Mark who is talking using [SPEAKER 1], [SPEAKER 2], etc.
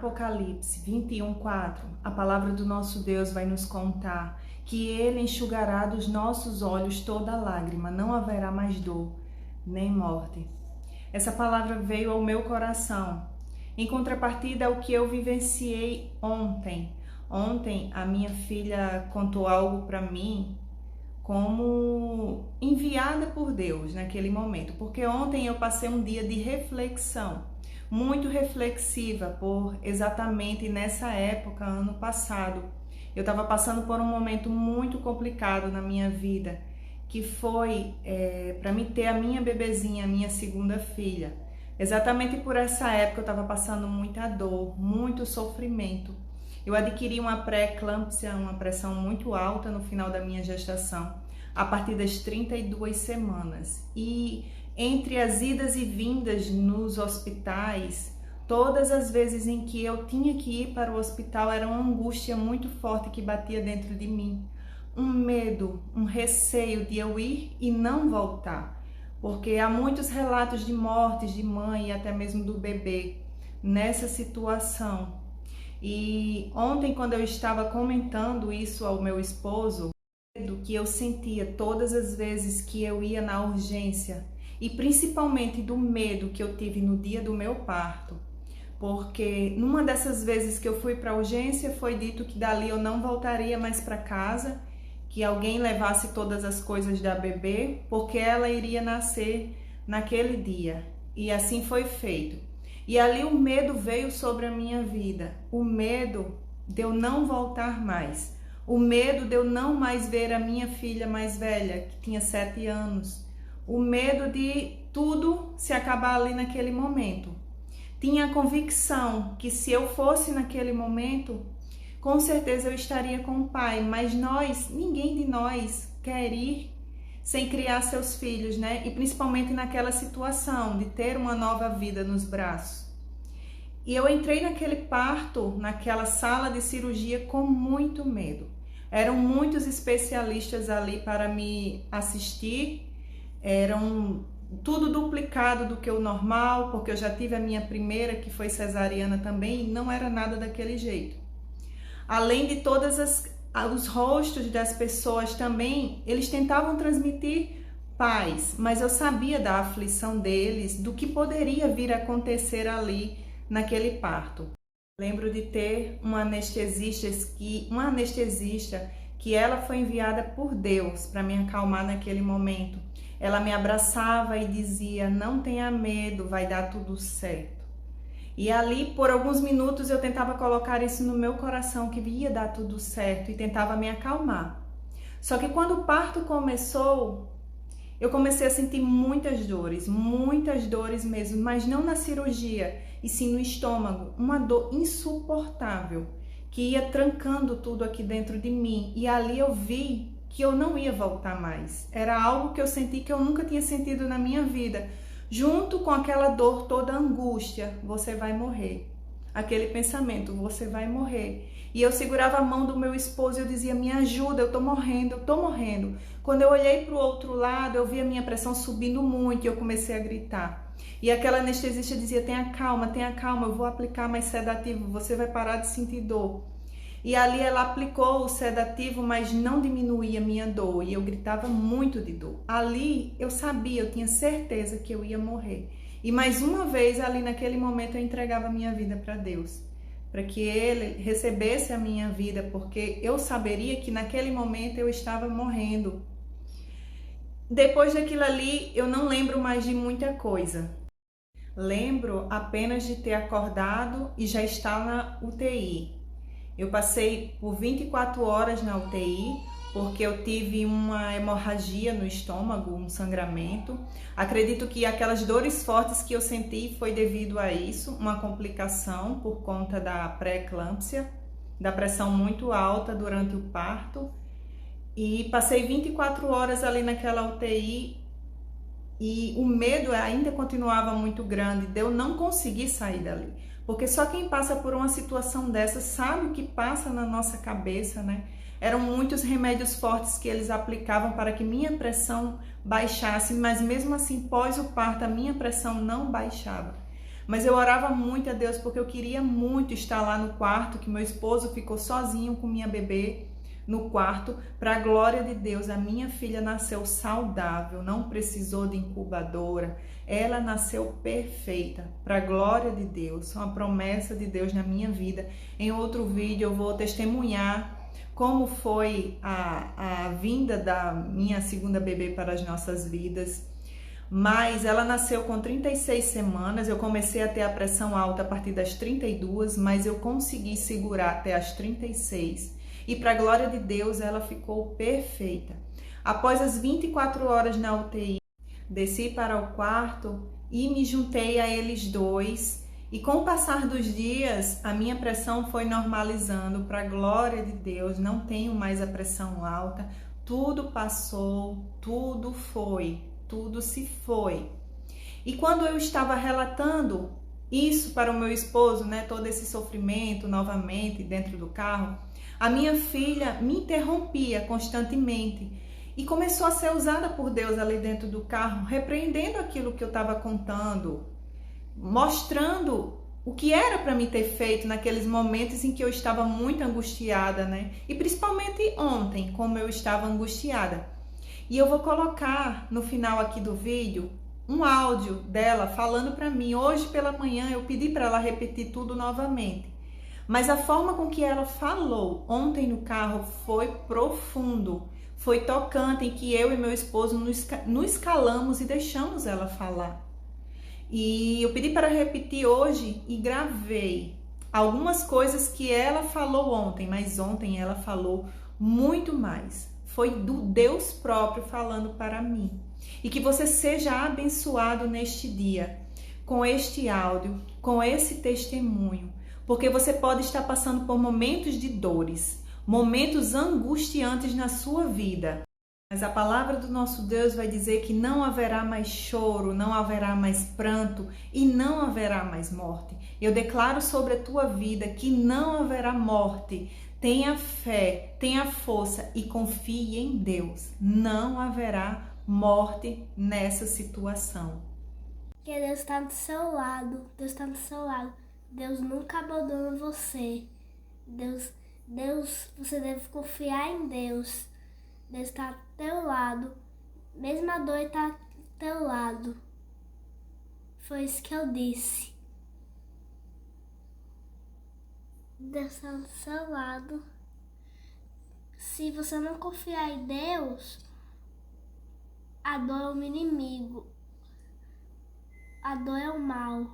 [SPEAKER 1] Apocalipse 21:4, a palavra do nosso Deus vai nos contar que Ele enxugará dos nossos olhos toda lágrima, não haverá mais dor, nem morte. Essa palavra veio ao meu coração, em contrapartida ao que eu vivenciei ontem. Ontem a minha filha contou algo para mim como enviada por Deus naquele momento, porque ontem eu passei um dia de reflexão, muito reflexiva, por exatamente nessa época, ano passado, eu estava passando por um momento muito complicado na minha vida, que foi para mim ter a minha bebezinha, a minha segunda filha. Exatamente por essa época eu estava passando muita dor, muito sofrimento. Eu adquiri uma pré-eclâmpsia, uma pressão muito alta no final da minha gestação, a partir das 32 semanas. E entre as idas e vindas nos hospitais, todas as vezes em que eu tinha que ir para o hospital, era uma angústia muito forte que batia dentro de mim. Um medo, um receio de eu ir e não voltar. Porque há muitos relatos de mortes de mãe e até mesmo do bebê nessa situação. E ontem, quando eu estava comentando isso ao meu esposo, do que eu sentia todas as vezes que eu ia na urgência, e principalmente do medo que eu tive no dia do meu parto, porque numa dessas vezes que eu fui para a urgência foi dito que dali eu não voltaria mais para casa, que alguém levasse todas as coisas da bebê, porque ela iria nascer naquele dia, e assim foi feito. E ali o medo veio sobre a minha vida, o medo de eu não voltar mais, o medo de eu não mais ver a minha filha mais velha, que tinha 7 anos, o medo de tudo se acabar ali naquele momento. Tinha a convicção que se eu fosse naquele momento, com certeza eu estaria com o pai, mas ninguém de nós quer ir sem criar seus filhos, né? E principalmente naquela situação de ter uma nova vida nos braços. E eu entrei naquele parto, naquela sala de cirurgia com muito medo. Eram muitos especialistas ali para me assistir, eram tudo duplicado do que o normal, porque eu já tive a minha primeira, que foi cesariana também, e não era nada daquele jeito. Além de todos os rostos das pessoas também, eles tentavam transmitir paz, mas eu sabia da aflição deles, do que poderia vir a acontecer ali naquele parto. Lembro de ter uma anestesista que ela foi enviada por Deus para me acalmar naquele momento. Ela me abraçava e dizia: não tenha medo, vai dar tudo certo. E ali, por alguns minutos, eu tentava colocar isso no meu coração, que ia dar tudo certo, e tentava me acalmar. Só que quando o parto começou, eu comecei a sentir muitas dores mesmo, mas não na cirurgia, e sim no estômago, uma dor insuportável, que ia trancando tudo aqui dentro de mim, e ali eu vi que eu não ia voltar mais. Era algo que eu senti que eu nunca tinha sentido na minha vida. Junto com aquela dor, toda a angústia, você vai morrer. Aquele pensamento, você vai morrer. E eu segurava a mão do meu esposo e eu dizia: me ajuda, eu tô morrendo, eu tô morrendo. Quando eu olhei para o outro lado, eu vi a minha pressão subindo muito e eu comecei a gritar. E aquela anestesista dizia: tenha calma, eu vou aplicar mais sedativo, você vai parar de sentir dor. E ali ela aplicou o sedativo, mas não diminuía a minha dor, e eu gritava muito de dor. Ali eu sabia, eu tinha certeza que eu ia morrer. E mais uma vez, ali naquele momento, eu entregava a minha vida para Deus, para que Ele recebesse a minha vida, porque eu saberia que naquele momento eu estava morrendo. Depois daquilo ali, eu não lembro mais de muita coisa. Lembro apenas de ter acordado e já estar na UTI. Eu passei por 24 horas na UTI, porque eu tive uma hemorragia no estômago, um sangramento. Acredito que aquelas dores fortes que eu senti foi devido a isso, uma complicação por conta da pré-eclâmpsia, da pressão muito alta durante o parto. E passei 24 horas ali naquela UTI e o medo ainda continuava muito grande de eu não conseguir sair dali. Porque só quem passa por uma situação dessa sabe o que passa na nossa cabeça, né? Eram muitos remédios fortes que eles aplicavam para que minha pressão baixasse, mas mesmo assim, pós o parto, a minha pressão não baixava. Mas eu orava muito a Deus porque eu queria muito estar lá no quarto, que meu esposo ficou sozinho com minha bebê no quarto. Para a glória de Deus, a minha filha nasceu saudável, não precisou de incubadora, ela nasceu perfeita, para a glória de Deus, uma promessa de Deus na minha vida. Em outro vídeo eu vou testemunhar como foi a vinda da minha segunda bebê para as nossas vidas. Mas ela nasceu com 36 semanas, eu comecei a ter a pressão alta a partir das 32, mas eu consegui segurar até as 36. E para a glória de Deus, ela ficou perfeita. Após as 24 horas na UTI, desci para o quarto e me juntei a eles dois. E com o passar dos dias, a minha pressão foi normalizando, para a glória de Deus, não tenho mais a pressão alta, tudo passou, tudo se foi. E quando eu estava relatando isso para o meu esposo, né, todo esse sofrimento novamente dentro do carro, a minha filha me interrompia constantemente e começou a ser usada por Deus ali dentro do carro, repreendendo aquilo que eu estava contando, mostrando o que era para mim ter feito naqueles momentos em que eu estava muito angustiada, né? E principalmente ontem, como eu estava angustiada. E eu vou colocar no final aqui do vídeo um áudio dela falando para mim. Hoje pela manhã eu pedi para ela repetir tudo novamente. Mas a forma com que ela falou ontem no carro foi profundo, foi tocante, em que eu e meu esposo nos calamos e deixamos ela falar. E eu pedi para repetir hoje e gravei algumas coisas que ela falou ontem, mas ontem ela falou muito mais. Foi do Deus próprio falando para mim. E que você seja abençoado neste dia, com este áudio, com esse testemunho, porque você pode estar passando por momentos de dores, momentos angustiantes na sua vida. Mas a palavra do nosso Deus vai dizer que não haverá mais choro, não haverá mais pranto e não haverá mais morte. Eu declaro sobre a tua vida que não haverá morte. Tenha fé, tenha força e confie em Deus. Não haverá morte nessa situação.
[SPEAKER 2] Porque Deus está do seu lado, Deus está do seu lado. Deus nunca abandona você. Deus, você deve confiar em Deus. Deus está ao teu lado, mesmo a dor está ao teu lado. Foi isso que eu disse. Deus está do seu lado. Se você não confiar em Deus, a dor é um inimigo. A dor é o mal.